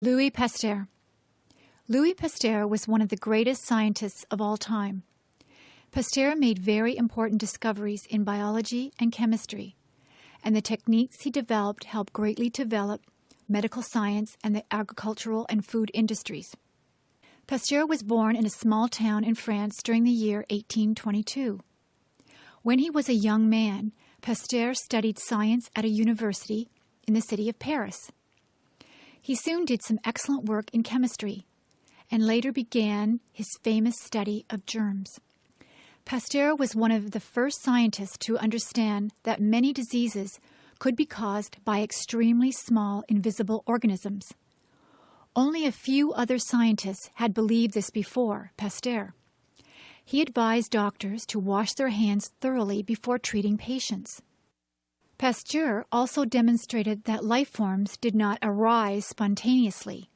Louis Pasteur. Louis Pasteur was one of the greatest scientists of all time. Pasteur made very important discoveries in biology and chemistry, and the techniques he developed helped greatly develop medical science and the agricultural and food industries. Pasteur was born in a small town in France during the year 1822. When he was a young man, Pasteur studied science at a university in the city of Paris. He soon did some excellent work in chemistry, and later began his famous study of germs. Pasteur was one of the first scientists to understand that many diseases could be caused by extremely small invisible organisms. Only a few other scientists had believed this before Pasteur. He advised doctors to wash their hands thoroughly before treating patients. Pasteur also demonstrated that life forms did not arise spontaneously.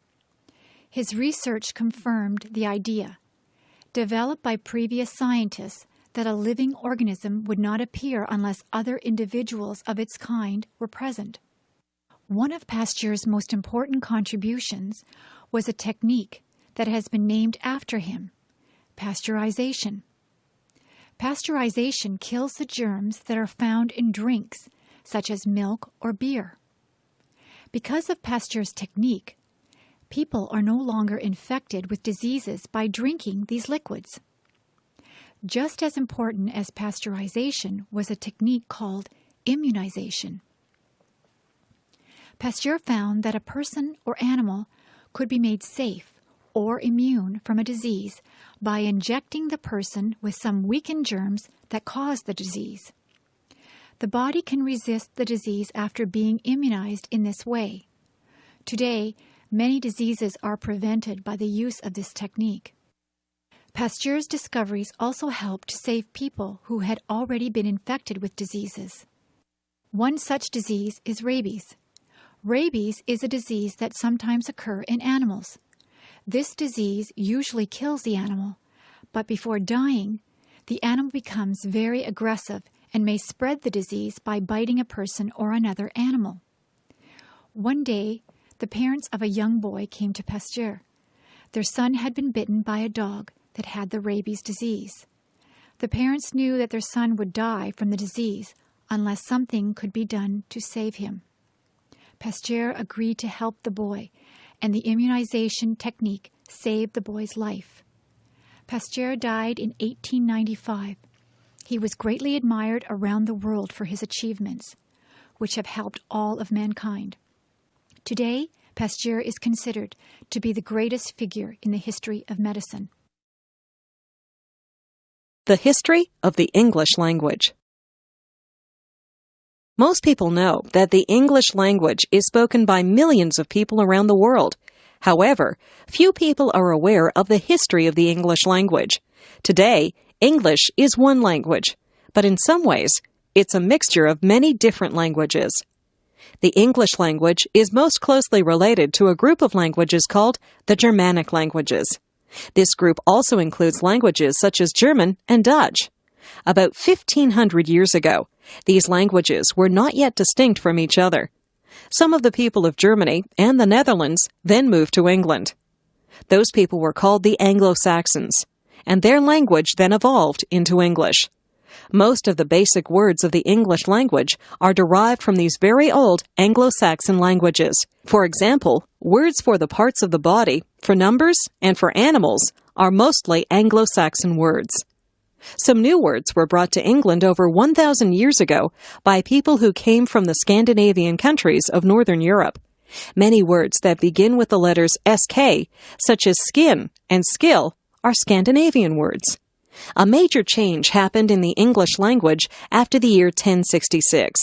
His research confirmed the idea, developed by previous scientists, that a living organism would not appear unless other individuals of its kind were present. One of Pasteur's most important contributions was a technique that has been named after him, pasteurization. Pasteurization kills the germs that are found in drinks, such as milk or beer. Because of Pasteur's technique, people are no longer infected with diseases by drinking these liquids. Just as important as pasteurization was a technique called immunization. Pasteur found that a person or animal could be made safe or immune from a disease by injecting the person with some weakened germs that cause the disease. The body can resist the disease after being immunized in this way. Today, many diseases are prevented by the use of this technique. Pasteur's discoveries also helped to save people who had already been infected with diseases. One such disease is rabies. Rabies is a disease that sometimes occurs in animals. This disease usually kills the animal, but before dying, the animal becomes very aggressive and may spread the disease by biting a person or another animal. One day, the parents of a young boy came to Pasteur. Their son had been bitten by a dog that had the rabies disease. The parents knew that their son would die from the disease unless something could be done to save him. Pasteur agreed to help the boy, and the immunization technique saved the boy's life. Pasteur died in 1895. He was greatly admired around the world for his achievements, which have helped all of mankind. Today, Pasteur is considered to be the greatest figure in the history of medicine. The history of the English language. Most people know that the English language is spoken by millions of people around the world. However, few people are aware of the history of the English language. Today, English is one language, but in some ways, it's a mixture of many different languages. The English language is most closely related to a group of languages called the Germanic languages. This group also includes languages such as German and Dutch. About 1,500 years ago, these languages were not yet distinct from each other. Some of the people of Germany and the Netherlands then moved to England. Those people were called the Anglo-Saxons, and their language then evolved into English. Most of the basic words of the English language are derived from these very old Anglo-Saxon languages. For example, words for the parts of the body, for numbers, and for animals are mostly Anglo-Saxon words. Some new words were brought to England over 1,000 years ago by people who came from the Scandinavian countries of Northern Europe. Many words that begin with the letters SK, such as skin and skill, are Scandinavian words. A major change happened in the English language after the year 1066.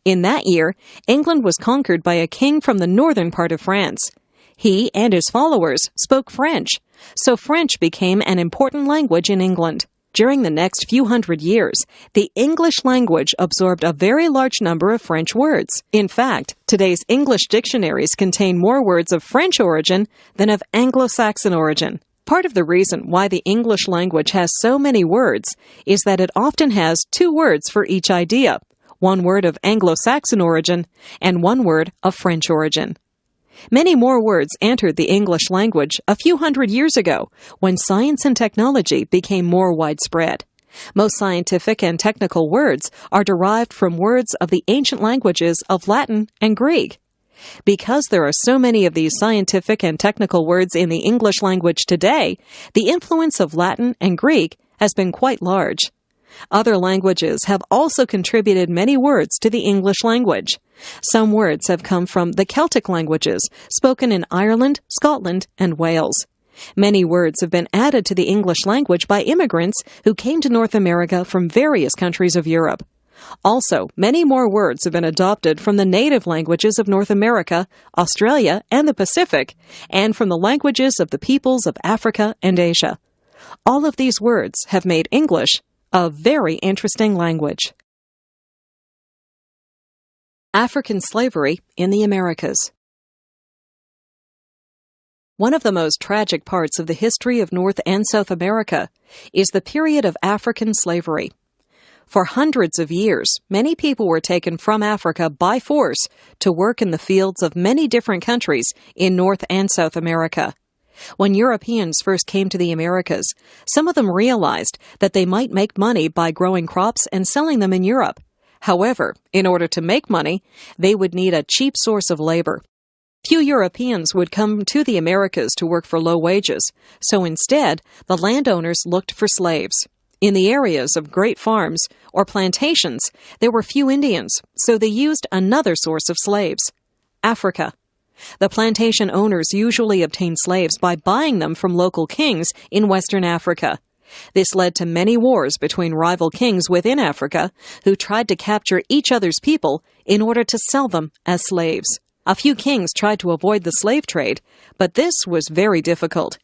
In that year, England was conquered by a king from the northern part of France. He and his followers spoke French, so French became an important language in England. During the next few hundred years, the English language absorbed a very large number of French words. In fact, today's English dictionaries contain more words of French origin than of Anglo-Saxon origin. Part of the reason why the English language has so many words is that it often has two words for each idea, one word of Anglo-Saxon origin and one word of French origin. Many more words entered the English language a few hundred years ago when science and technology became more widespread. Most scientific and technical words are derived from words of the ancient languages of Latin and Greek. Because there are so many of these scientific and technical words in the English language today, the influence of Latin and Greek has been quite large. Other languages have also contributed many words to the English language. Some words have come from the Celtic languages spoken in Ireland, Scotland, and Wales. Many words have been added to the English language by immigrants who came to North America from various countries of Europe. Also, many more words have been adopted from the native languages of North America, Australia, and the Pacific, and from the languages of the peoples of Africa and Asia. All of these words have made English a very interesting language. African slavery in the Americas. One of the most tragic parts of the history of North and South America is the period of African slavery. For hundreds of years, many people were taken from Africa by force to work in the fields of many different countries in North and South America. When Europeans first came to the Americas, some of them realized that they might make money by growing crops and selling them in Europe. However, in order to make money, they would need a cheap source of labor. Few Europeans would come to the Americas to work for low wages, so instead, the landowners looked for slaves. In the areas of great farms or plantations, there were few Indians, so they used another source of slaves: Africa. The plantation owners usually obtained slaves by buying them from local kings in Western Africa. This led to many wars between rival kings within Africa who tried to capture each other's people in order to sell them as slaves. A few kings tried to avoid the slave trade, but this was very difficult.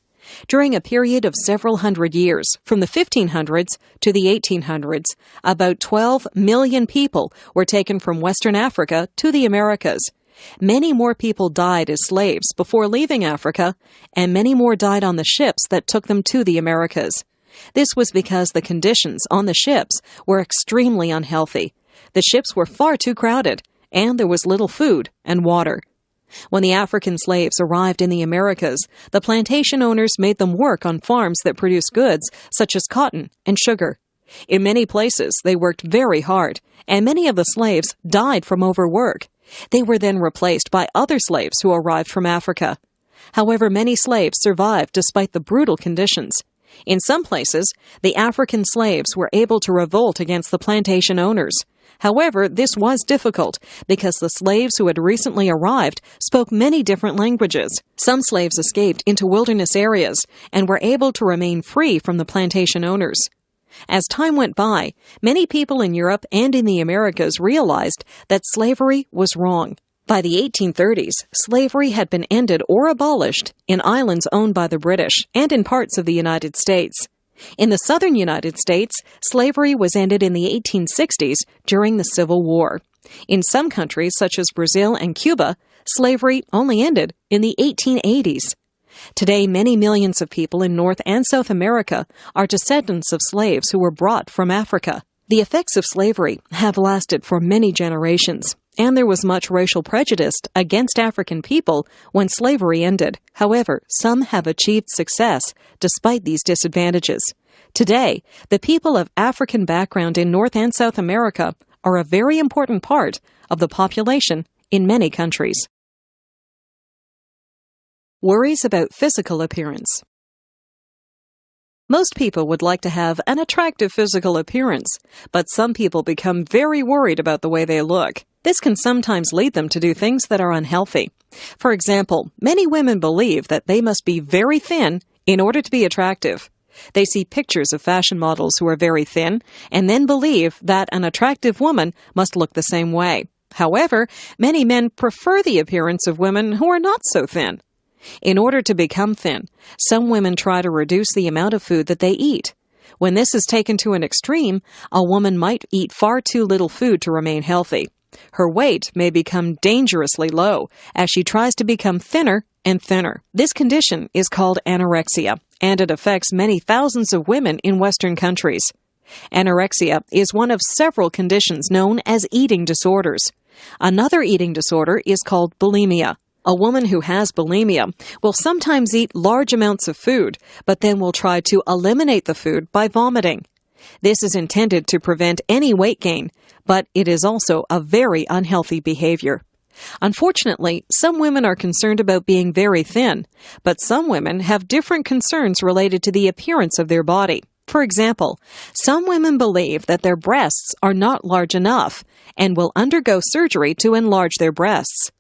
During a period of several hundred years, from the 1500s to the 1800s, about 12 million people were taken from Western Africa to the Americas. Many more people died as slaves before leaving Africa, and many more died on the ships that took them to the Americas. This was because the conditions on the ships were extremely unhealthy. The ships were far too crowded, and there was little food and water. When the African slaves arrived in the Americas, the plantation owners made them work on farms that produced goods such as cotton and sugar. In many places, they worked very hard, and many of the slaves died from overwork. They were then replaced by other slaves who arrived from Africa. However, many slaves survived despite the brutal conditions. In some places, the African slaves were able to revolt against the plantation owners. However, this was difficult because the slaves who had recently arrived spoke many different languages. Some slaves escaped into wilderness areas and were able to remain free from the plantation owners. As time went by, many people in Europe and in the Americas realized that slavery was wrong. By the 1830s, slavery had been ended or abolished in islands owned by the British and in parts of the United States. In the southern United States, slavery was ended in the 1860s during the Civil War. In some countries, such as Brazil and Cuba, slavery only ended in the 1880s. Today, many millions of people in North and South America are descendants of slaves who were brought from Africa. The effects of slavery have lasted for many generations, and there was much racial prejudice against African people when slavery ended. However, some have achieved success despite these disadvantages. Today, the people of African background in North and South America are a very important part of the population in many countries. Worries about physical appearance. Most people would like to have an attractive physical appearance, but some people become very worried about the way they look. This can sometimes lead them to do things that are unhealthy. For example, many women believe that they must be very thin in order to be attractive. They see pictures of fashion models who are very thin and then believe that an attractive woman must look the same way. However, many men prefer the appearance of women who are not so thin. In order to become thin, some women try to reduce the amount of food that they eat. When this is taken to an extreme, a woman might eat far too little food to remain healthy. Her weight may become dangerously low as she tries to become thinner and thinner. This condition is called anorexia, and it affects many thousands of women in Western countries. Anorexia is one of several conditions known as eating disorders. Another eating disorder is called bulimia. A woman who has bulimia will sometimes eat large amounts of food, but then will try to eliminate the food by vomiting. This is intended to prevent any weight gain, but it is also a very unhealthy behavior. Unfortunately, some women are concerned about being very thin, but some women have different concerns related to the appearance of their body. For example, some women believe that their breasts are not large enough and will undergo surgery to enlarge their breasts.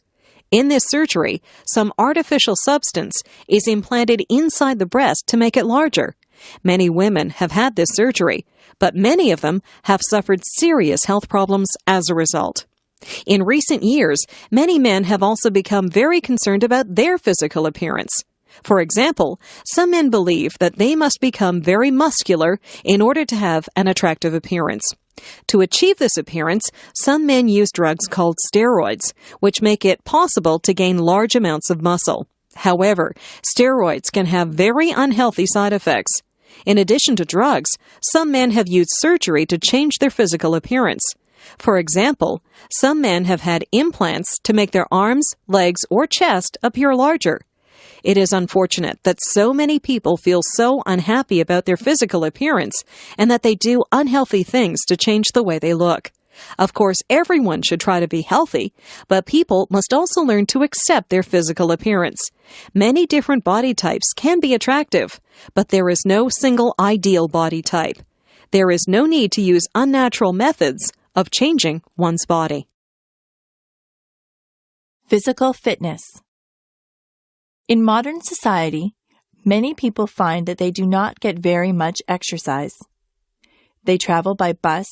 In this surgery, some artificial substance is implanted inside the breast to make it larger. Many women have had this surgery, but many of them have suffered serious health problems as a result. In recent years, many men have also become very concerned about their physical appearance. For example, some men believe that they must become very muscular in order to have an attractive appearance. To achieve this appearance, some men use drugs called steroids, which make it possible to gain large amounts of muscle. However, steroids can have very unhealthy side effects. In addition to drugs, some men have used surgery to change their physical appearance. For example, some men have had implants to make their arms, legs, or chest appear larger. It is unfortunate that so many people feel so unhappy about their physical appearance and that they do unhealthy things to change the way they look. Of course, everyone should try to be healthy, but people must also learn to accept their physical appearance. Many different body types can be attractive, but there is no single ideal body type. There is no need to use unnatural methods of changing one's body. Physical fitness. In modern society, many people find that they do not get very much exercise. They travel by bus,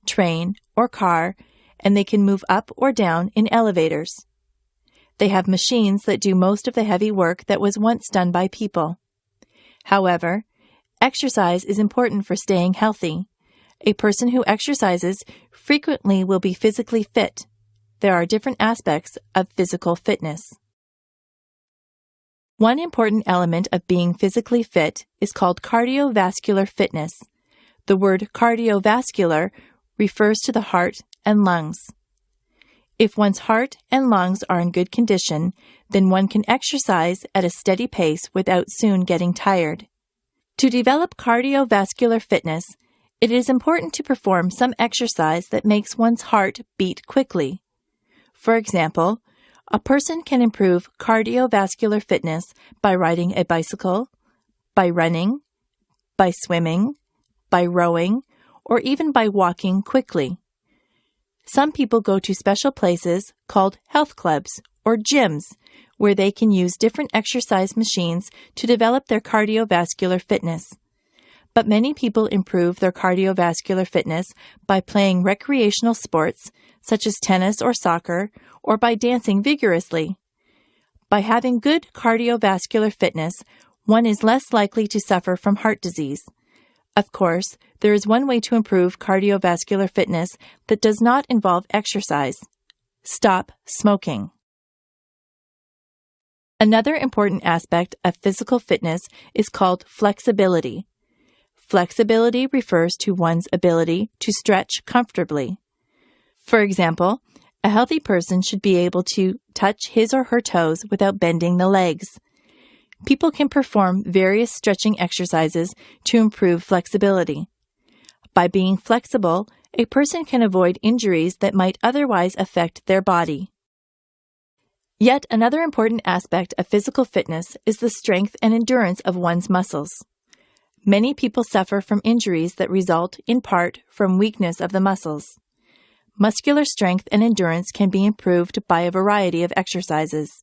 train, or car, and they can move up or down in elevators. They have machines that do most of the heavy work that was once done by people. However, exercise is important for staying healthy. A person who exercises frequently will be physically fit. There are different aspects of physical fitness. One important element of being physically fit is called cardiovascular fitness. The word cardiovascular refers to the heart and lungs. If one's heart and lungs are in good condition, then one can exercise at a steady pace without soon getting tired. To develop cardiovascular fitness, it is important to perform some exercise that makes one's heart beat quickly. For example, a person can improve cardiovascular fitness by riding a bicycle, by running, by swimming, by rowing, or even by walking quickly. Some people go to special places called health clubs or gyms where they can use different exercise machines to develop their cardiovascular fitness. But many people improve their cardiovascular fitness by playing recreational sports such as tennis or soccer, or by dancing vigorously. By having good cardiovascular fitness, one is less likely to suffer from heart disease. Of course, there is one way to improve cardiovascular fitness that does not involve exercise. Stop smoking. Another important aspect of physical fitness is called flexibility. Flexibility refers to one's ability to stretch comfortably. For example, a healthy person should be able to touch his or her toes without bending the legs. People can perform various stretching exercises to improve flexibility. By being flexible, a person can avoid injuries that might otherwise affect their body. Yet another important aspect of physical fitness is the strength and endurance of one's muscles. Many people suffer from injuries that result, in part, from weakness of the muscles. Muscular strength and endurance can be improved by a variety of exercises.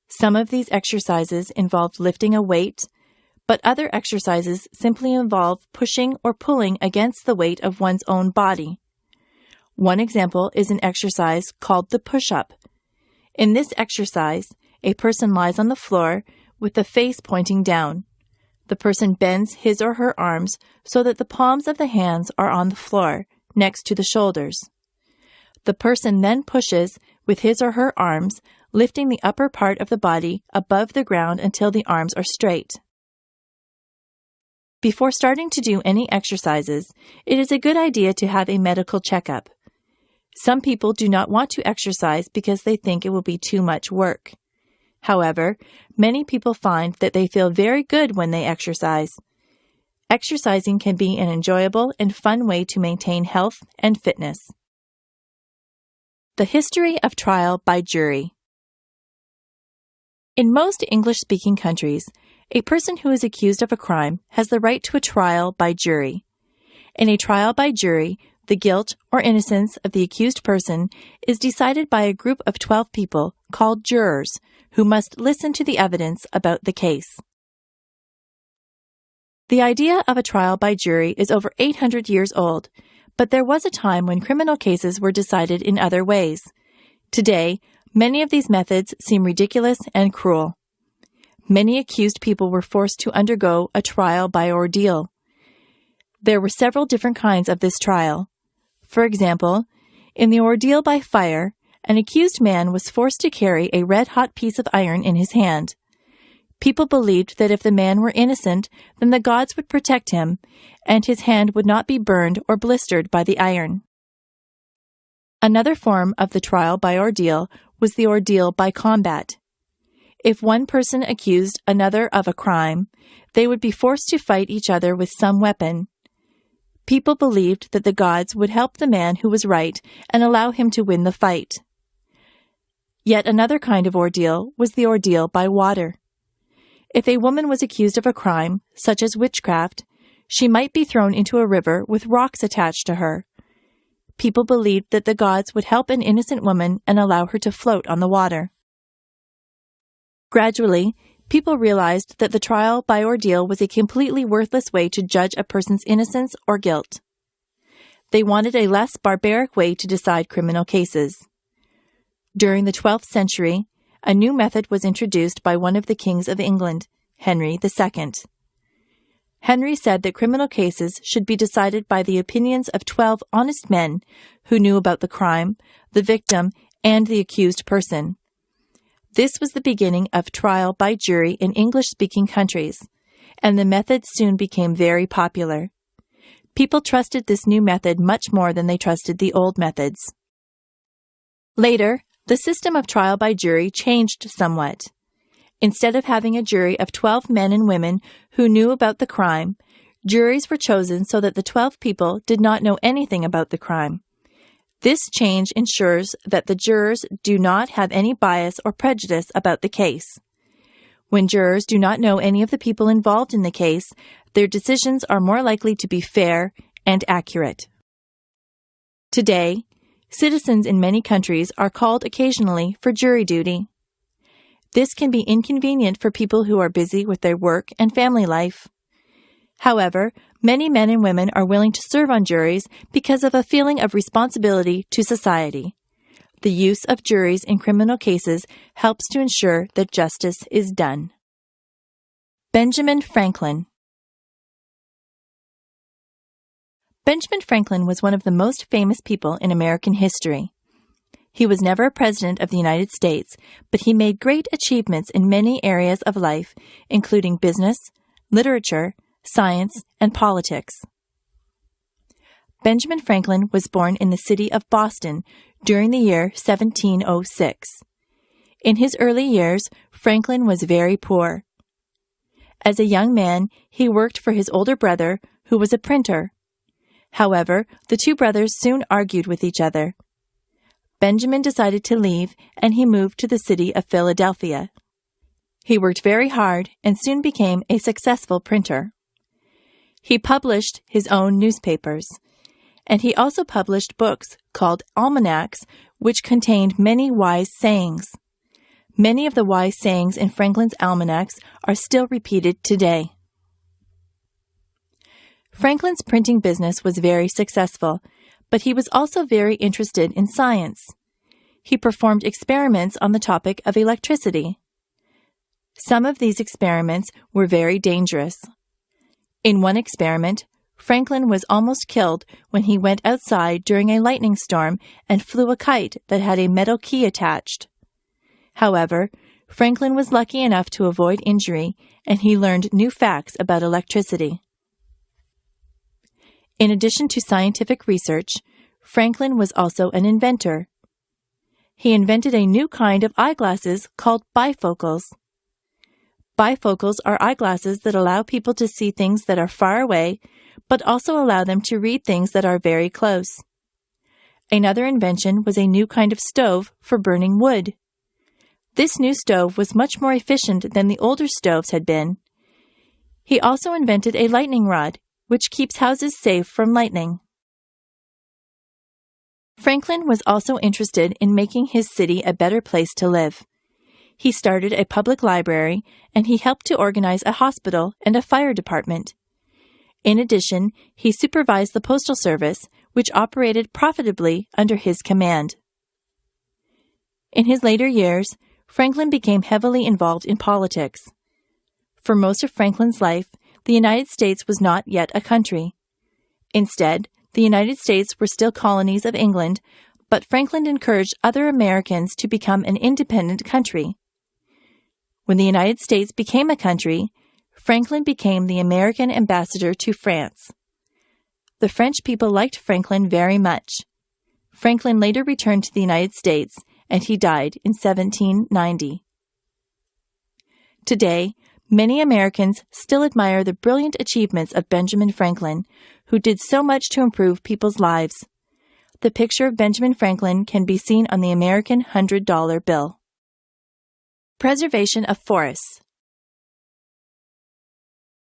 Some of these exercises involve lifting a weight, but other exercises simply involve pushing or pulling against the weight of one's own body. One example is an exercise called the push-up. In this exercise, a person lies on the floor with the face pointing down. The person bends his or her arms so that the palms of the hands are on the floor, next to the shoulders. The person then pushes with his or her arms, lifting the upper part of the body above the ground until the arms are straight. Before starting to do any exercises, it is a good idea to have a medical checkup. Some people do not want to exercise because they think it will be too much work. However, many people find that they feel very good when they exercise. Exercising can be an enjoyable and fun way to maintain health and fitness. The history of trial by jury. In most English-speaking countries, a person who is accused of a crime has the right to a trial by jury. In a trial by jury, the guilt or innocence of the accused person is decided by a group of 12 people called jurors who must listen to the evidence about the case. The idea of a trial by jury is over 800 years old, but there was a time when criminal cases were decided in other ways. Today, many of these methods seem ridiculous and cruel. Many accused people were forced to undergo a trial by ordeal. There were several different kinds of this trial. For example, in the ordeal by fire, an accused man was forced to carry a red-hot piece of iron in his hand. People believed that if the man were innocent, then the gods would protect him, and his hand would not be burned or blistered by the iron. Another form of the trial by ordeal was the ordeal by combat. If one person accused another of a crime, they would be forced to fight each other with some weapon. People believed that the gods would help the man who was right and allow him to win the fight. Yet another kind of ordeal was the ordeal by water. If a woman was accused of a crime, such as witchcraft, she might be thrown into a river with rocks attached to her. People believed that the gods would help an innocent woman and allow her to float on the water. Gradually, people realized that the trial by ordeal was a completely worthless way to judge a person's innocence or guilt. They wanted a less barbaric way to decide criminal cases. During the 12th century, a new method was introduced by one of the kings of England, Henry II. Henry said that criminal cases should be decided by the opinions of 12 honest men who knew about the crime, the victim, and the accused person. This was the beginning of trial by jury in English-speaking countries, and the method soon became very popular. People trusted this new method much more than they trusted the old methods. Later, the system of trial by jury changed somewhat. Instead of having a jury of 12 men and women who knew about the crime, juries were chosen so that the 12 people did not know anything about the crime. This change ensures that the jurors do not have any bias or prejudice about the case. When jurors do not know any of the people involved in the case, their decisions are more likely to be fair and accurate. Today, citizens in many countries are called occasionally for jury duty. This can be inconvenient for people who are busy with their work and family life. However, many men and women are willing to serve on juries because of a feeling of responsibility to society. The use of juries in criminal cases helps to ensure that justice is done. Benjamin Franklin. Benjamin Franklin was one of the most famous people in American history. He was never a president of the United States, but he made great achievements in many areas of life, including business, literature, science, and politics. Benjamin Franklin was born in the city of Boston during the year 1706. In his early years, Franklin was very poor. As a young man, he worked for his older brother, who was a printer. However, the two brothers soon argued with each other. Benjamin decided to leave, and he moved to the city of Philadelphia. He worked very hard and soon became a successful printer. He published his own newspapers, and he also published books called almanacs, which contained many wise sayings. Many of the wise sayings in Franklin's almanacs are still repeated today. Franklin's printing business was very successful, but he was also very interested in science. He performed experiments on the topic of electricity. Some of these experiments were very dangerous. In one experiment, Franklin was almost killed when he went outside during a lightning storm and flew a kite that had a metal key attached. However, Franklin was lucky enough to avoid injury, and he learned new facts about electricity. In addition to scientific research, Franklin was also an inventor. he invented a new kind of eyeglasses called bifocals. Bifocals are eyeglasses that allow people to see things that are far away, but also allow them to read things that are very close. Another invention was a new kind of stove for burning wood. This new stove was much more efficient than the older stoves had been. He also invented a lightning rod, which keeps houses safe from lightning. Franklin was also interested in making his city a better place to live. He started a public library, and he helped to organize a hospital and a fire department. In addition, he supervised the postal service, which operated profitably under his command. In his later years, Franklin became heavily involved in politics. For most of Franklin's life, the United States was not yet a country. Instead, the United States were still colonies of England, but Franklin encouraged other Americans to become an independent country. When the United States became a country, Franklin became the American ambassador to France. The French people liked Franklin very much. Franklin later returned to the United States, and he died in 1790. Today, many Americans still admire the brilliant achievements of Benjamin Franklin, who did so much to improve people's lives. The picture of Benjamin Franklin can be seen on the American $100 bill. Preservation of forests.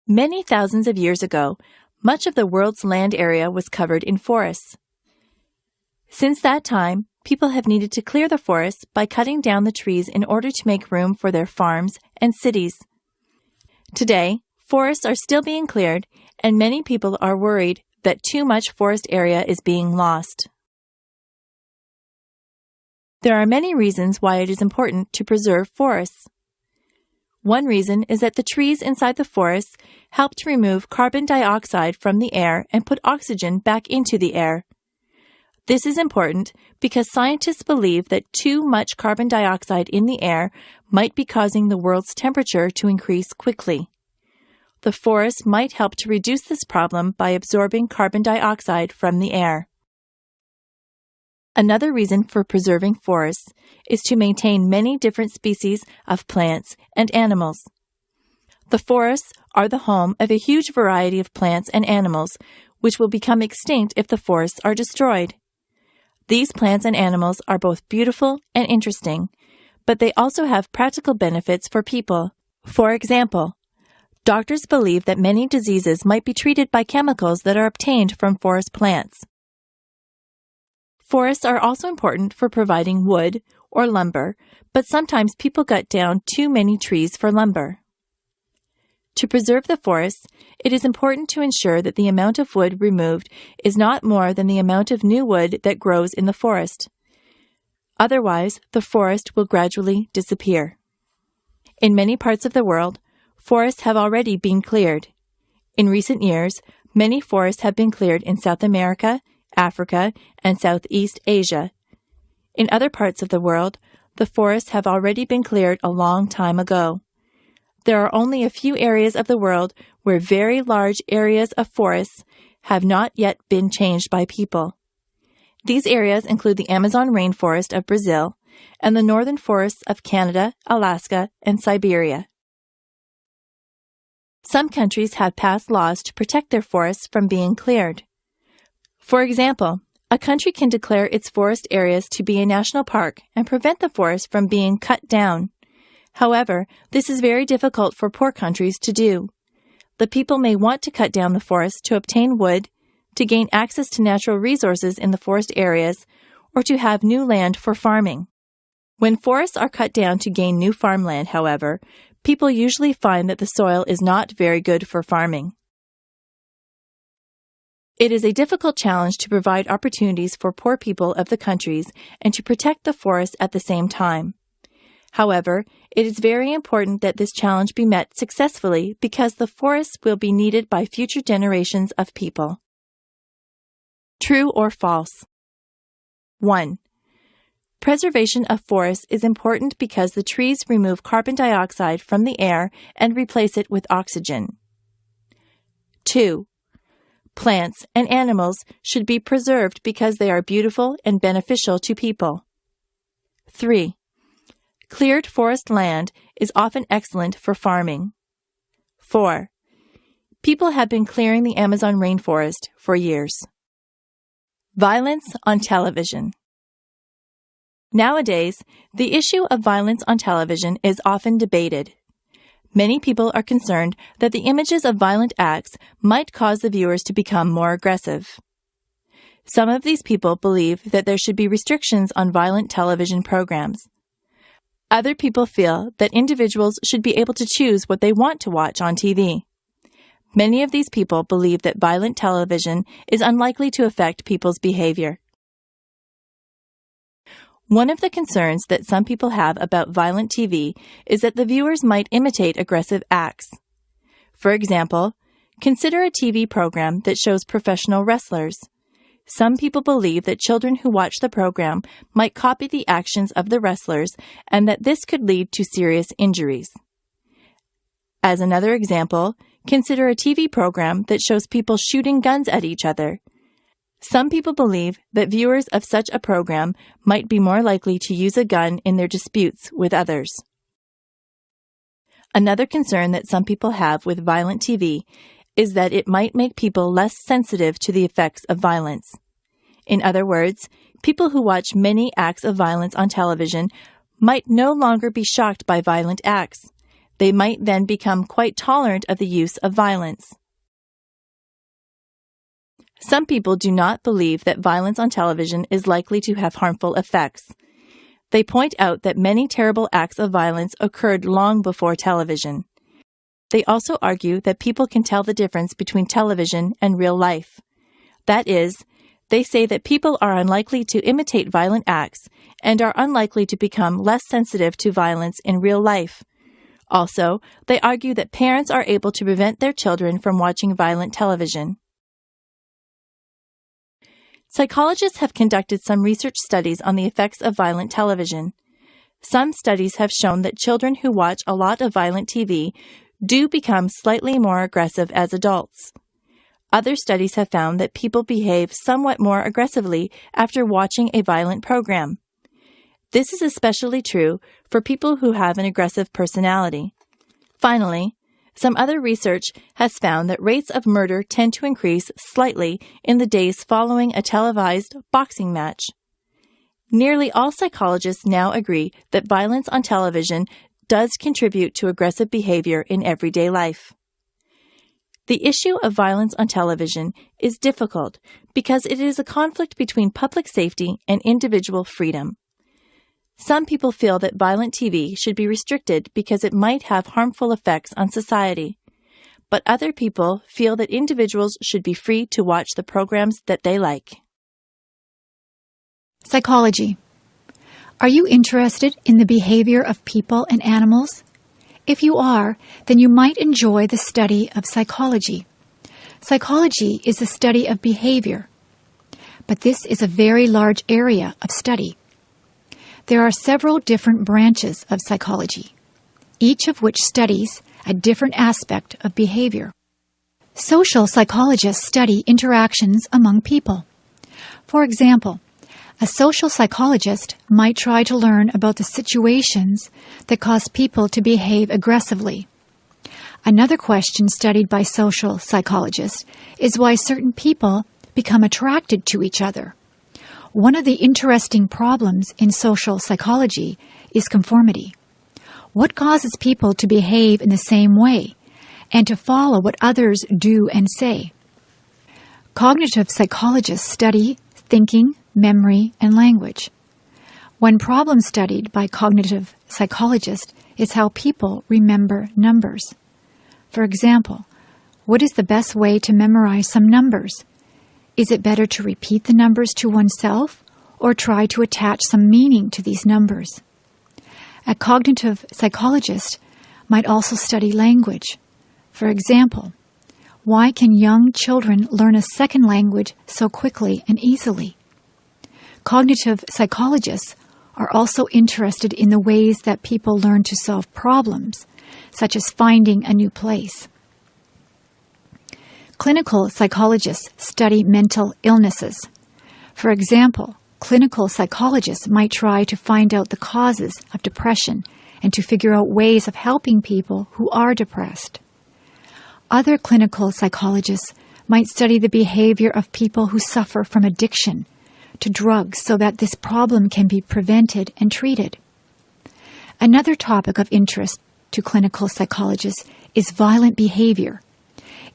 Many thousands of years ago, much of the world's land area was covered in forests. Since that time, people have needed to clear the forests by cutting down the trees in order to make room for their farms and cities. Today, forests are still being cleared, and many people are worried that too much forest area is being lost. There are many reasons why it is important to preserve forests. One reason is that the trees inside the forests help to remove carbon dioxide from the air and put oxygen back into the air. This is important because scientists believe that too much carbon dioxide in the air might be causing the world's temperature to increase quickly. The forest might help to reduce this problem by absorbing carbon dioxide from the air. Another reason for preserving forests is to maintain many different species of plants and animals. The forests are the home of a huge variety of plants and animals, which will become extinct if the forests are destroyed. These plants and animals are both beautiful and interesting, but they also have practical benefits for people. For example, doctors believe that many diseases might be treated by chemicals that are obtained from forest plants. Forests are also important for providing wood or lumber, but sometimes people cut down too many trees for lumber. To preserve the forests, it is important to ensure that the amount of wood removed is not more than the amount of new wood that grows in the forest. Otherwise, the forest will gradually disappear. In many parts of the world, forests have already been cleared. In recent years, many forests have been cleared in South America, Africa, and Southeast Asia. In other parts of the world, the forests have already been cleared a long time ago. There are only a few areas of the world where very large areas of forests have not yet been changed by people. These areas include the Amazon rainforest of Brazil and the northern forests of Canada, Alaska, and Siberia. Some countries have passed laws to protect their forests from being cleared. For example, a country can declare its forest areas to be a national park and prevent the forest from being cut down. However, this is very difficult for poor countries to do. The people may want to cut down the forest to obtain wood, to gain access to natural resources in the forest areas, or to have new land for farming. When forests are cut down to gain new farmland, however, people usually find that the soil is not very good for farming. It is a difficult challenge to provide opportunities for poor people of the countries and to protect the forests at the same time. However, it is very important that this challenge be met successfully because the forests will be needed by future generations of people. True or false? 1. Preservation of forests is important because the trees remove carbon dioxide from the air and replace it with oxygen. 2. Plants and animals should be preserved because they are beautiful and beneficial to people. 3. Cleared forest land is often excellent for farming. 4. People have been clearing the Amazon rainforest for years. Violence on television. Nowadays, the issue of violence on television is often debated. Many people are concerned that the images of violent acts might cause the viewers to become more aggressive. Some of these people believe that there should be restrictions on violent television programs. Other people feel that individuals should be able to choose what they want to watch on TV. Many of these people believe that violent television is unlikely to affect people's behavior. One of the concerns that some people have about violent TV is that the viewers might imitate aggressive acts. For example, consider a TV program that shows professional wrestlers. Some people believe that children who watch the program might copy the actions of the wrestlers and that this could lead to serious injuries. As another example, consider a TV program that shows people shooting guns at each other. Some people believe that viewers of such a program might be more likely to use a gun in their disputes with others. Another concern that some people have with violent TV is that it might make people less sensitive to the effects of violence. In other words, people who watch many acts of violence on television might no longer be shocked by violent acts. They might then become quite tolerant of the use of violence. Some people do not believe that violence on television is likely to have harmful effects. They point out that many terrible acts of violence occurred long before television. They also argue that people can tell the difference between television and real life. That is, they say that people are unlikely to imitate violent acts and are unlikely to become less sensitive to violence in real life. Also, they argue that parents are able to prevent their children from watching violent television. Psychologists have conducted some research studies on the effects of violent television. Some studies have shown that children who watch a lot of violent TV do become slightly more aggressive as adults. Other studies have found that people behave somewhat more aggressively after watching a violent program. This is especially true for people who have an aggressive personality. Finally, some other research has found that rates of murder tend to increase slightly in the days following a televised boxing match. Nearly all psychologists now agree that violence on television does contribute to aggressive behavior in everyday life. The issue of violence on television is difficult because it is a conflict between public safety and individual freedom. Some people feel that violent TV should be restricted because it might have harmful effects on society. But other people feel that individuals should be free to watch the programs that they like. Psychology. Are you interested in the behavior of people and animals? If you are, then you might enjoy the study of psychology. Psychology is the study of behavior, but this is a very large area of study. There are several different branches of psychology, each of which studies a different aspect of behavior. Social psychologists study interactions among people. For example, a social psychologist might try to learn about the situations that cause people to behave aggressively. Another question studied by social psychologists is why certain people become attracted to each other. One of the interesting problems in social psychology is conformity. What causes people to behave in the same way and to follow what others do and say? Cognitive psychologists study thinking, memory, and language. One problem studied by cognitive psychologists is how people remember numbers. For example, what is the best way to memorize some numbers? Is it better to repeat the numbers to oneself or try to attach some meaning to these numbers? A cognitive psychologist might also study language. For example, why can young children learn a second language so quickly and easily? Cognitive psychologists are also interested in the ways that people learn to solve problems, such as finding a new place. Clinical psychologists study mental illnesses. For example, clinical psychologists might try to find out the causes of depression and to figure out ways of helping people who are depressed. Other clinical psychologists might study the behavior of people who suffer from addiction to drugs so that this problem can be prevented and treated. Another topic of interest to clinical psychologists is violent behavior.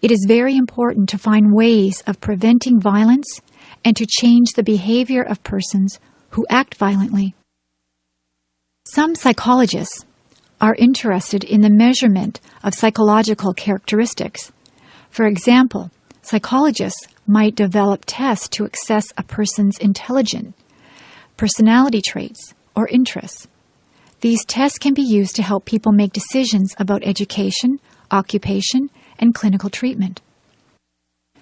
It is very important to find ways of preventing violence and to change the behavior of persons who act violently. Some psychologists are interested in the measurement of psychological characteristics. For example, psychologists might develop tests to assess a person's intelligence, personality traits, or interests. These tests can be used to help people make decisions about education, occupation, and clinical treatment.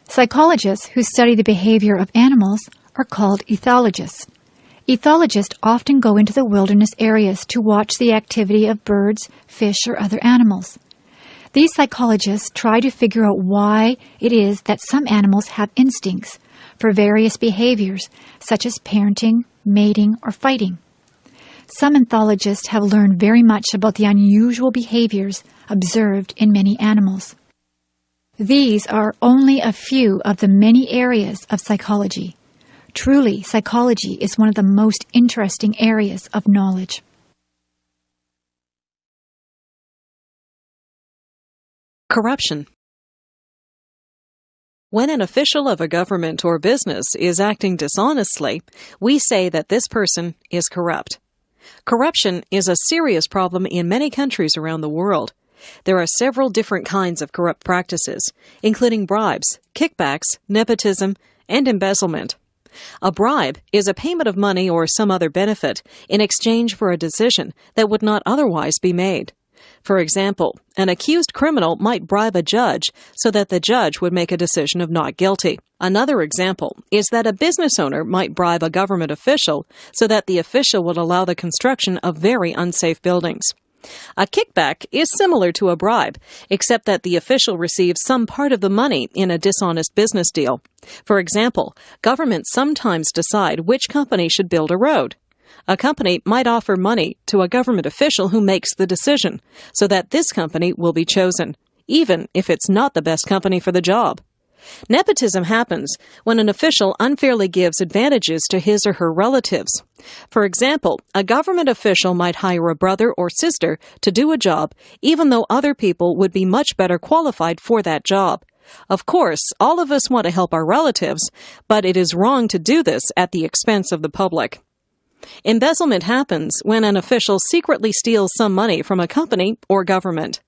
Psychologists who study the behavior of animals are called ethologists. Ethologists often go into the wilderness areas to watch the activity of birds, fish, or other animals. These psychologists try to figure out why it is that some animals have instincts for various behaviors, such as parenting, mating, or fighting. Some ethologists have learned very much about the unusual behaviors observed in many animals. These are only a few of the many areas of psychology. Truly, psychology is one of the most interesting areas of knowledge. Corruption. When an official of a government or business is acting dishonestly, we say that this person is corrupt. Corruption is a serious problem in many countries around the world. There are several different kinds of corrupt practices, including bribes, kickbacks, nepotism, and embezzlement. A bribe is a payment of money or some other benefit in exchange for a decision that would not otherwise be made. For example, an accused criminal might bribe a judge so that the judge would make a decision of not guilty. Another example is that a business owner might bribe a government official so that the official would allow the construction of very unsafe buildings. A kickback is similar to a bribe, except that the official receives some part of the money in a dishonest business deal. For example, governments sometimes decide which company should build a road. A company might offer money to a government official who makes the decision, so that this company will be chosen, even if it's not the best company for the job. Nepotism happens when an official unfairly gives advantages to his or her relatives. For example, a government official might hire a brother or sister to do a job, even though other people would be much better qualified for that job. Of course, all of us want to help our relatives, but it is wrong to do this at the expense of the public. Embezzlement happens when an official secretly steals some money from a company or government.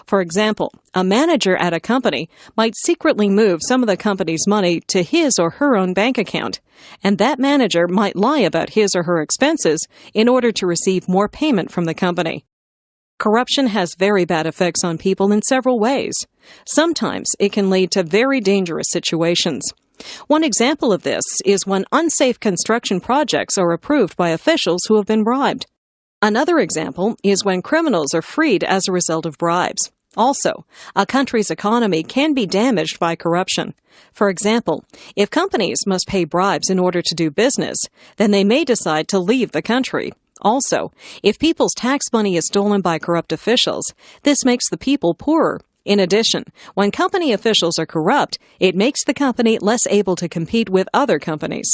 For example, a manager at a company might secretly move some of the company's money to his or her own bank account, and that manager might lie about his or her expenses in order to receive more payment from the company. Corruption has very bad effects on people in several ways. Sometimes it can lead to very dangerous situations. One example of this is when unsafe construction projects are approved by officials who have been bribed. Another example is when criminals are freed as a result of bribes. Also, a country's economy can be damaged by corruption. For example, if companies must pay bribes in order to do business, then they may decide to leave the country. Also, if people's tax money is stolen by corrupt officials, this makes the people poorer. In addition, when company officials are corrupt, it makes the company less able to compete with other companies.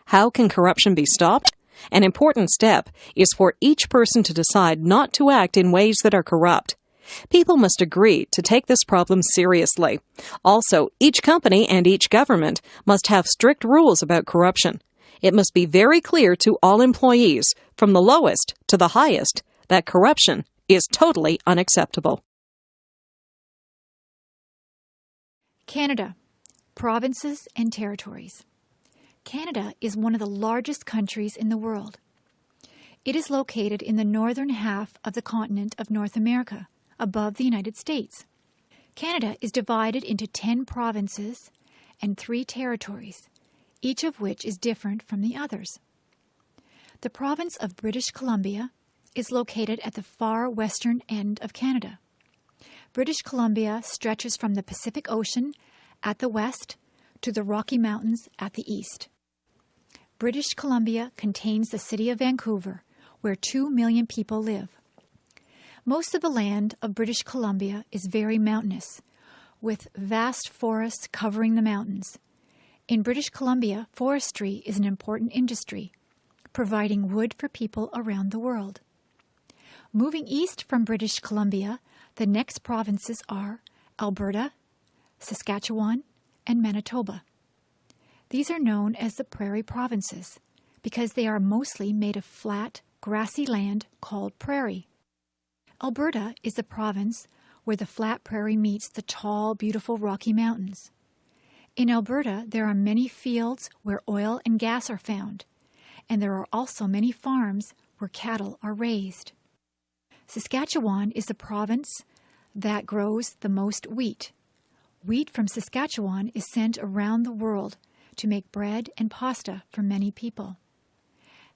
How can corruption be stopped? An important step is for each person to decide not to act in ways that are corrupt. People must agree to take this problem seriously. Also, each company and each government must have strict rules about corruption. It must be very clear to all employees, from the lowest to the highest, that corruption is totally unacceptable. Canada, provinces and territories. Canada is one of the largest countries in the world. It is located in the northern half of the continent of North America, above the United States. Canada is divided into 10 provinces and 3 territories, each of which is different from the others. The province of British Columbia is located at the far western end of Canada. British Columbia stretches from the Pacific Ocean at the west to the Rocky Mountains at the east. British Columbia contains the city of Vancouver, where 2 million people live. Most of the land of British Columbia is very mountainous, with vast forests covering the mountains. In British Columbia, forestry is an important industry, providing wood for people around the world. Moving east from British Columbia, the next provinces are Alberta, Saskatchewan, and Manitoba. These are known as the prairie provinces because they are mostly made of flat, grassy land called prairie. Alberta is the province where the flat prairie meets the tall, beautiful Rocky Mountains. In Alberta, there are many fields where oil and gas are found, and there are also many farms where cattle are raised. Saskatchewan is the province that grows the most wheat. Wheat from Saskatchewan is sent around the world to make bread and pasta for many people.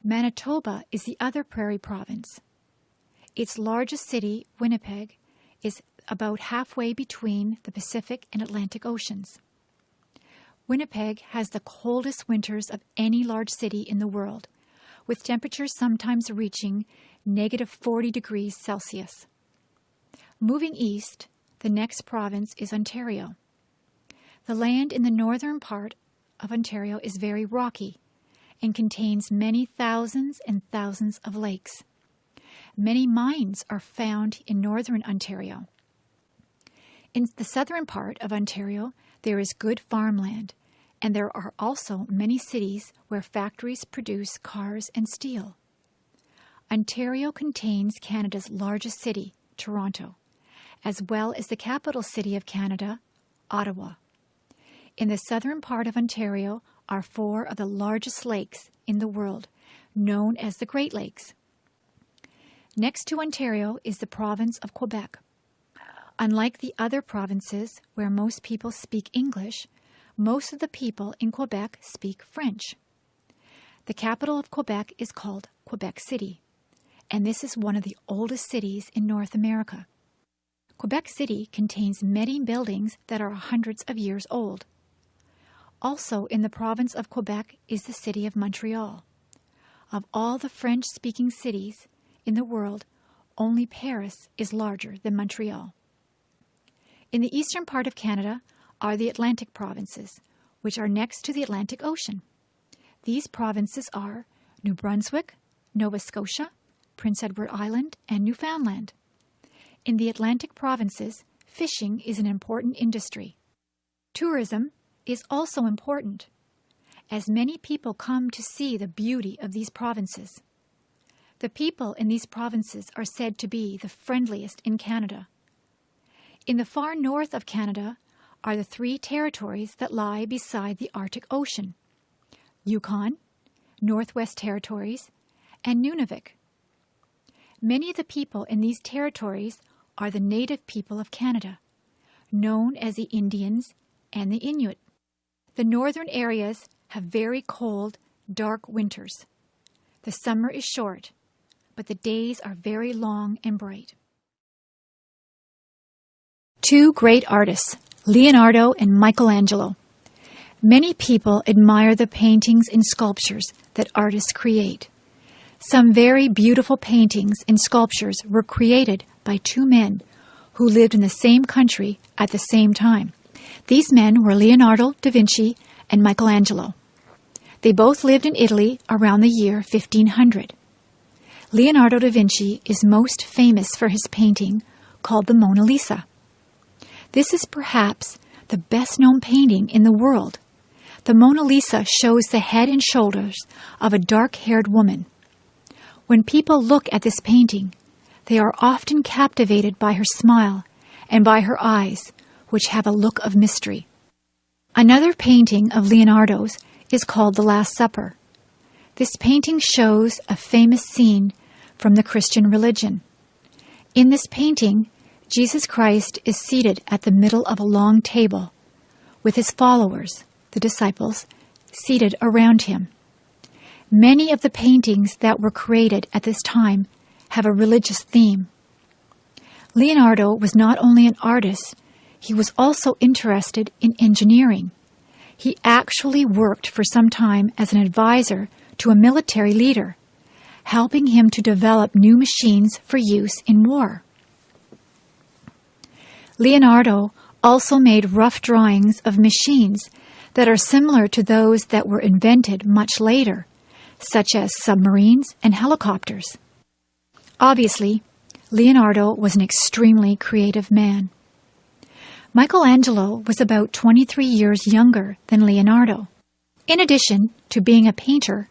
Manitoba is the other prairie province. Its largest city, Winnipeg, is about halfway between the Pacific and Atlantic Oceans. Winnipeg has the coldest winters of any large city in the world, with temperatures sometimes reaching -40 degrees Celsius. Moving east, the next province is Ontario. The land in the northern part of Ontario is very rocky and contains many thousands and thousands of lakes. Many mines are found in northern Ontario. In the southern part of Ontario, there is good farmland, and there are also many cities where factories produce cars and steel. Ontario contains Canada's largest city, Toronto, as well as the capital city of Canada, Ottawa. In the southern part of Ontario are 4 of the largest lakes in the world, known as the Great Lakes. Next to Ontario is the province of Quebec. Unlike the other provinces where most people speak English, most of the people in Quebec speak French. The capital of Quebec is called Quebec City, and this is one of the oldest cities in North America. Quebec City contains many buildings that are hundreds of years old. Also in the province of Quebec is the city of Montreal. Of all the French-speaking cities in the world, only Paris is larger than Montreal. In the eastern part of Canada are the Atlantic provinces, which are next to the Atlantic Ocean. These provinces are New Brunswick, Nova Scotia, Prince Edward Island, and Newfoundland. In the Atlantic provinces, fishing is an important industry. Tourism is also important, as many people come to see the beauty of these provinces. The people in these provinces are said to be the friendliest in Canada. In the far north of Canada are the 3 territories that lie beside the Arctic Ocean: Yukon, Northwest Territories, and Nunavut. Many of the people in these territories are the native people of Canada, known as the Indians and the Inuit. The northern areas have very cold, dark winters. The summer is short, but the days are very long and bright. 2 great artists, Leonardo and Michelangelo. Many people admire the paintings and sculptures that artists create. Some very beautiful paintings and sculptures were created by 2 men who lived in the same country at the same time. These men were Leonardo da Vinci and Michelangelo. They both lived in Italy around the year 1500. Leonardo da Vinci is most famous for his painting called the Mona Lisa. This is perhaps the best-known painting in the world. The Mona Lisa shows the head and shoulders of a dark-haired woman. When people look at this painting, they are often captivated by her smile and by her eyes, which have a look of mystery. Another painting of Leonardo's is called The Last Supper. This painting shows a famous scene from the Christian religion. In this painting, Jesus Christ is seated at the middle of a long table, with his followers, the disciples, seated around him. Many of the paintings that were created at this time have a religious theme. Leonardo was not only an artist, he was also interested in engineering. he actually worked for some time as an advisor to a military leader, helping him to develop new machines for use in war. Leonardo also made rough drawings of machines that are similar to those that were invented much later, such as submarines and helicopters. Obviously, Leonardo was an extremely creative man. Michelangelo was about 23 years younger than Leonardo. In addition to being a painter,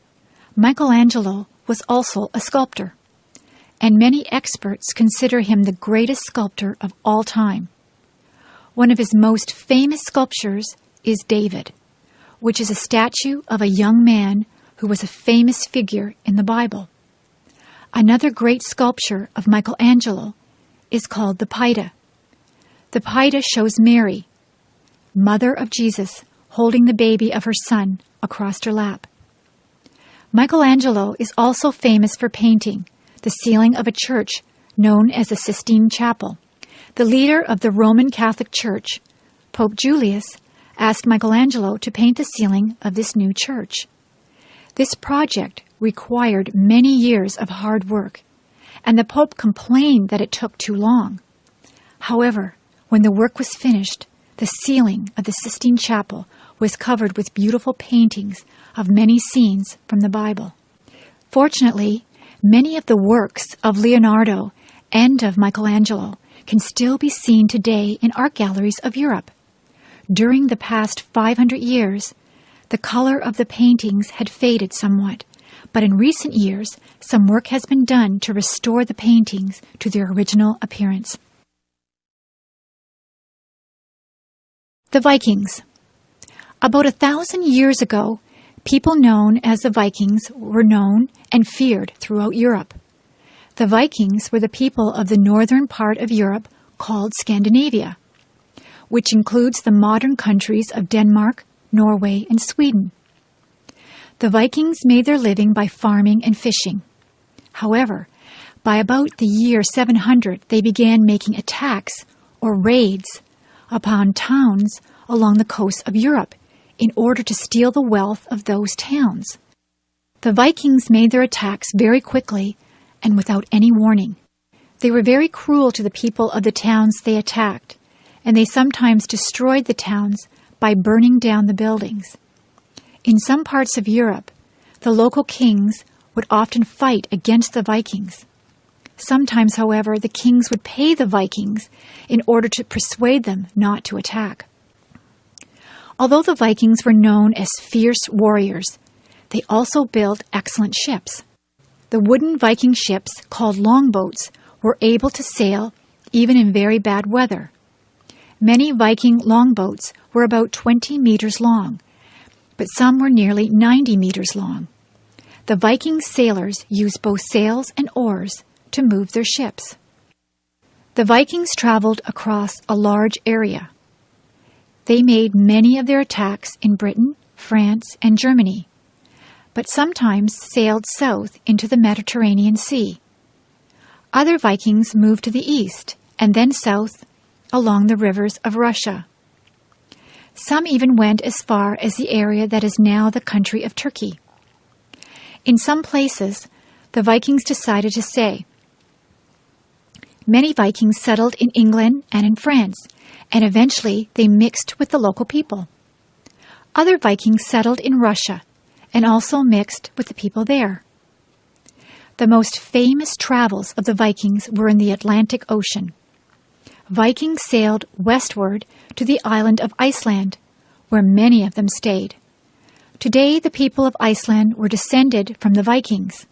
Michelangelo was also a sculptor, and many experts consider him the greatest sculptor of all time. One of his most famous sculptures is David, which is a statue of a young man who was a famous figure in the Bible. Another great sculpture of Michelangelo is called the Pieta. The Pieta shows Mary, mother of Jesus, holding the baby of her son across her lap. Michelangelo is also famous for painting the ceiling of a church known as the Sistine Chapel. The leader of the Roman Catholic Church, Pope Julius, asked Michelangelo to paint the ceiling of this new church. This project required many years of hard work, and the Pope complained that it took too long. However, when the work was finished, the ceiling of the Sistine Chapel was covered with beautiful paintings of many scenes from the Bible. Fortunately, many of the works of Leonardo and of Michelangelo can still be seen today in art galleries of Europe. During the past 500 years, the color of the paintings had faded somewhat, but in recent years, some work has been done to restore the paintings to their original appearance. The Vikings. About 1,000 years ago, people known as the Vikings were known and feared throughout Europe. The Vikings were the people of the northern part of Europe called Scandinavia, which includes the modern countries of Denmark, Norway, and Sweden. The Vikings made their living by farming and fishing. However, by about the year 700, they began making attacks or raids upon towns along the coast of Europe in order to steal the wealth of those towns. The Vikings made their attacks very quickly and without any warning. They were very cruel to the people of the towns they attacked, and they sometimes destroyed the towns by burning down the buildings. In some parts of Europe, the local kings would often fight against the Vikings. Sometimes, however, the kings would pay the Vikings in order to persuade them not to attack. Although the Vikings were known as fierce warriors, they also built excellent ships. The wooden Viking ships, called longboats, were able to sail even in very bad weather. Many Viking longboats were about 20 meters long, but some were nearly 90 meters long. The Viking sailors used both sails and oars to move their ships. The Vikings traveled across a large area. They made many of their attacks in Britain, France, and Germany, but sometimes sailed south into the Mediterranean Sea. Other Vikings moved to the east and then south along the rivers of Russia. Some even went as far as the area that is now the country of Turkey. In some places, the Vikings decided to stay. Many Vikings settled in England and in France, and eventually they mixed with the local people. Other Vikings settled in Russia and also mixed with the people there. The most famous travels of the Vikings were in the Atlantic Ocean. Vikings sailed westward to the island of Iceland, where many of them stayed. Today, the people of Iceland were descended from the Vikings.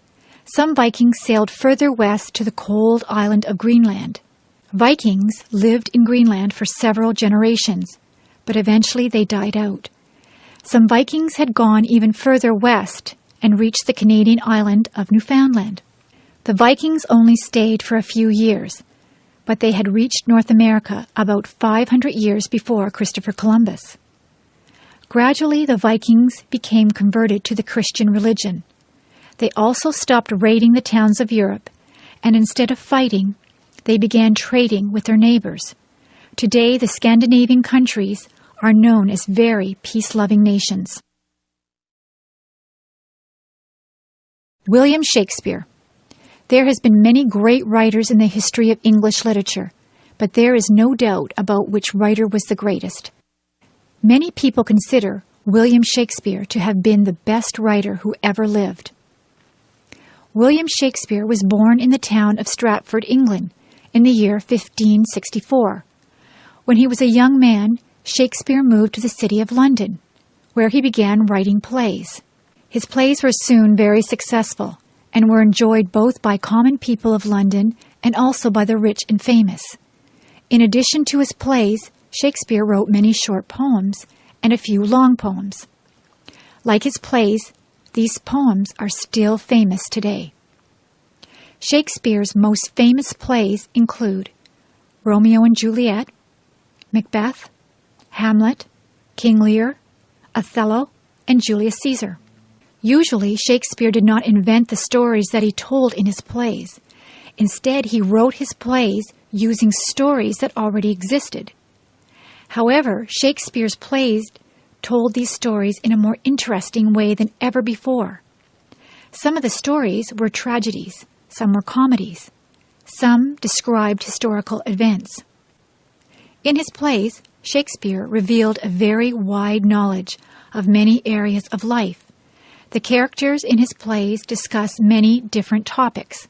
Some Vikings sailed further west to the cold island of Greenland. Vikings lived in Greenland for several generations, but eventually they died out. Some Vikings had gone even further west and reached the Canadian island of Newfoundland. The Vikings only stayed for a few years, but they had reached North America about 500 years before Christopher Columbus. Gradually, the Vikings became converted to the Christian religion. They also stopped raiding the towns of Europe, and instead of fighting, they began trading with their neighbors. Today, the Scandinavian countries are known as very peace-loving nations. William Shakespeare. There has been many great writers in the history of English literature, but there is no doubt about which writer was the greatest. Many people consider William Shakespeare to have been the best writer who ever lived. William Shakespeare was born in the town of Stratford, England, in the year 1564. When he was a young man, Shakespeare moved to the city of London, where he began writing plays. His plays were soon very successful and were enjoyed both by common people of London and also by the rich and famous. In addition to his plays, Shakespeare wrote many short poems and a few long poems. Like his plays, these poems are still famous today. Shakespeare's most famous plays include Romeo and Juliet, Macbeth, Hamlet, King Lear, Othello, and Julius Caesar. Usually, Shakespeare did not invent the stories that he told in his plays. Instead, he wrote his plays using stories that already existed. However, Shakespeare's plays told these stories in a more interesting way than ever before. Some of the stories were tragedies, some were comedies, some described historical events. In his plays, Shakespeare revealed a very wide knowledge of many areas of life. The characters in his plays discuss many different topics,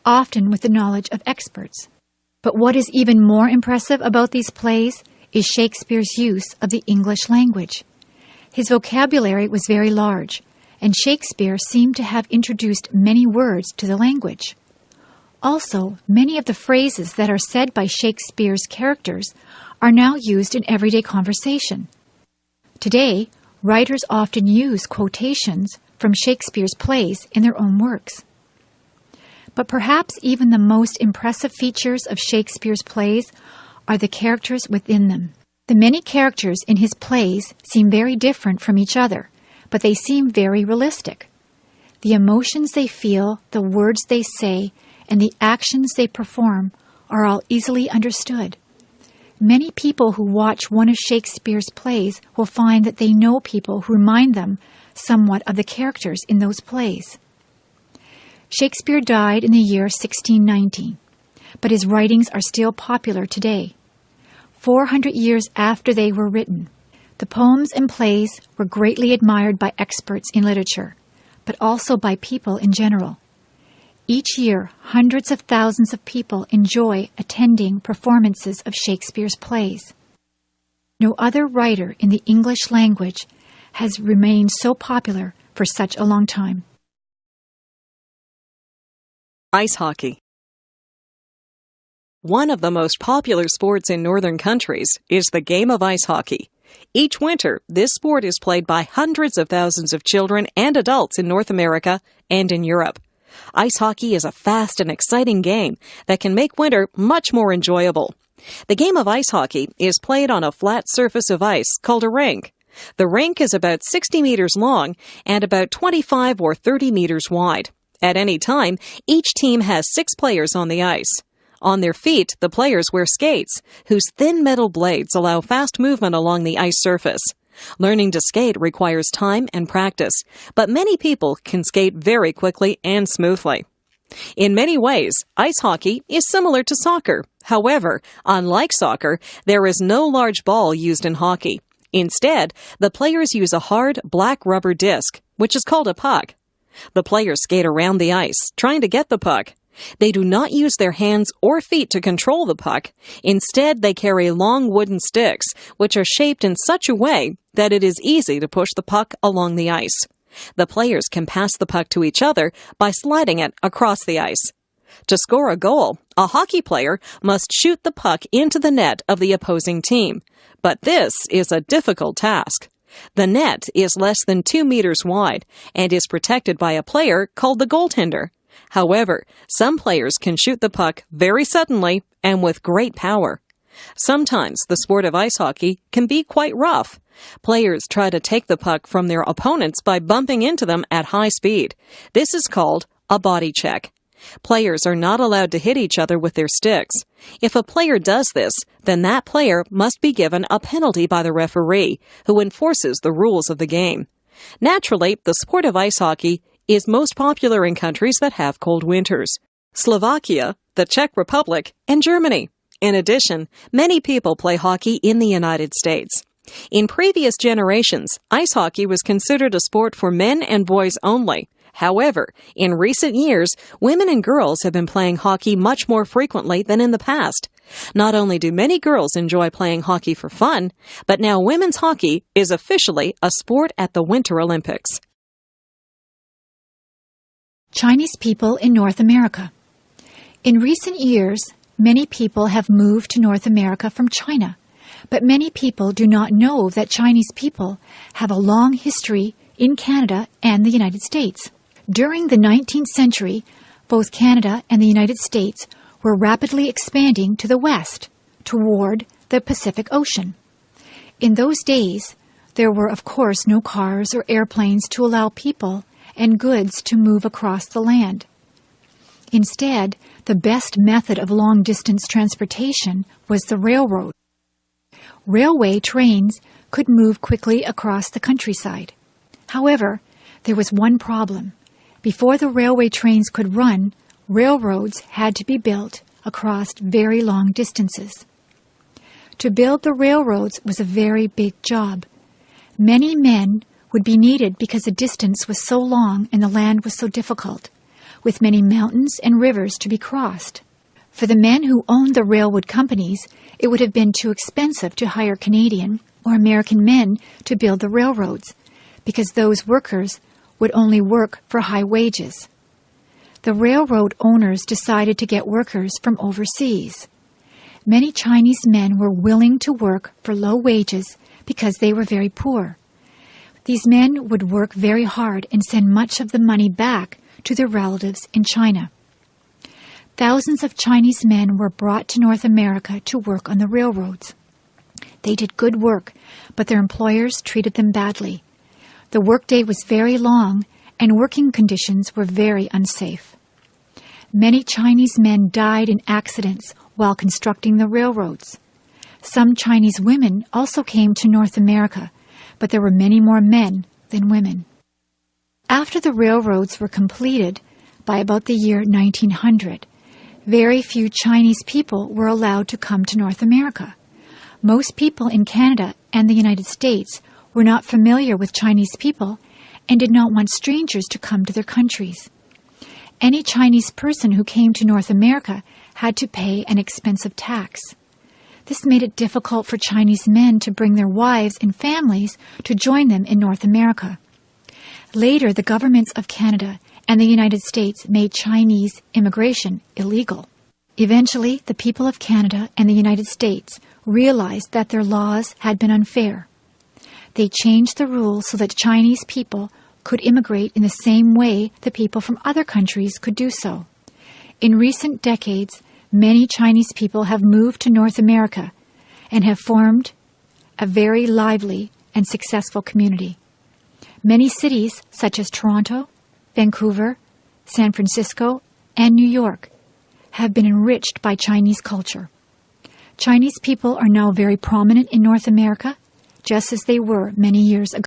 often with the knowledge of experts. But what is even more impressive about these plays is Shakespeare's use of the English language. His vocabulary was very large, and Shakespeare seemed to have introduced many words to the language. Also, many of the phrases that are said by Shakespeare's characters are now used in everyday conversation. Today, writers often use quotations from Shakespeare's plays in their own works. But perhaps even the most impressive features of Shakespeare's plays are the characters within them. The many characters in his plays seem very different from each other, but they seem very realistic. The emotions they feel, the words they say, and the actions they perform are all easily understood. Many people who watch one of Shakespeare's plays will find that they know people who remind them somewhat of the characters in those plays. Shakespeare died in the year 1619, but his writings are still popular today. 400 years after they were written, the poems and plays were greatly admired by experts in literature, but also by people in general. Each year, hundreds of thousands of people enjoy attending performances of Shakespeare's plays. No other writer in the English language has remained so popular for such a long time. Ice hockey. One of the most popular sports in northern countries is the game of ice hockey. Each winter, this sport is played by hundreds of thousands of children and adults in North America and in Europe. Ice hockey is a fast and exciting game that can make winter much more enjoyable. The game of ice hockey is played on a flat surface of ice called a rink. The rink is about 60 meters long and about 25 or 30 meters wide. At any time, each team has 6 players on the ice. On their feet, the players wear skates, whose thin metal blades allow fast movement along the ice surface. Learning to skate requires time and practice, but many people can skate very quickly and smoothly. In many ways, ice hockey is similar to soccer. However, unlike soccer, there is no large ball used in hockey. Instead, the players use a hard, black rubber disc, which is called a puck. The players skate around the ice, trying to get the puck. They do not use their hands or feet to control the puck. Instead, they carry long wooden sticks, which are shaped in such a way that it is easy to push the puck along the ice. The players can pass the puck to each other by sliding it across the ice. To score a goal, a hockey player must shoot the puck into the net of the opposing team. But this is a difficult task. The net is less than 2 meters wide and is protected by a player called the goaltender. However, some players can shoot the puck very suddenly and with great power. Sometimes the sport of ice hockey can be quite rough. Players try to take the puck from their opponents by bumping into them at high speed. This is called a body check. Players are not allowed to hit each other with their sticks. If a player does this, then that player must be given a penalty by the referee, who enforces the rules of the game. Naturally, the sport of ice hockey is most popular in countries that have cold winters: Slovakia, the Czech Republic, and Germany. In addition, many people play hockey in the United States. In previous generations, ice hockey was considered a sport for men and boys only. However, in recent years, women and girls have been playing hockey much more frequently than in the past. Not only do many girls enjoy playing hockey for fun, but now women's hockey is officially a sport at the Winter Olympics. Chinese people in North America. In recent years, many people have moved to North America from China, but many people do not know that Chinese people have a long history in Canada and the United States. During the 19th century, both Canada and the United States were rapidly expanding to the west, toward the Pacific Ocean. In those days, there were of course no cars or airplanes to allow people and goods to move across the land. Instead, the best method of long-distance transportation was the railroad. Railway trains could move quickly across the countryside. However, there was one problem. Before the railway trains could run, railroads had to be built across very long distances. To build the railroads was a very big job. Many men would be needed because the distance was so long and the land was so difficult, with many mountains and rivers to be crossed. For the men who owned the railroad companies, it would have been too expensive to hire Canadian or American men to build the railroads, because those workers would only work for high wages. The railroad owners decided to get workers from overseas. Many Chinese men were willing to work for low wages because they were very poor. These men would work very hard and send much of the money back to their relatives in China. Thousands of Chinese men were brought to North America to work on the railroads. They did good work, but their employers treated them badly. The workday was very long, and working conditions were very unsafe. Many Chinese men died in accidents while constructing the railroads. Some Chinese women also came to North America, but there were many more men than women. After the railroads were completed, by about the year 1900, very few Chinese people were allowed to come to North America. Most people in Canada and the United States were not familiar with Chinese people and did not want strangers to come to their countries. Any Chinese person who came to North America had to pay an expensive tax. This made it difficult for Chinese men to bring their wives and families to join them in North America. Later, the governments of Canada and the United States made Chinese immigration illegal. Eventually, the people of Canada and the United States realized that their laws had been unfair. They changed the rules so that Chinese people could immigrate in the same way that people from other countries could do so. In recent decades, many Chinese people have moved to North America and have formed a very lively and successful community. Many cities, such as Toronto, Vancouver, San Francisco, and New York, have been enriched by Chinese culture. Chinese people are now very prominent in North America, just as they were many years ago.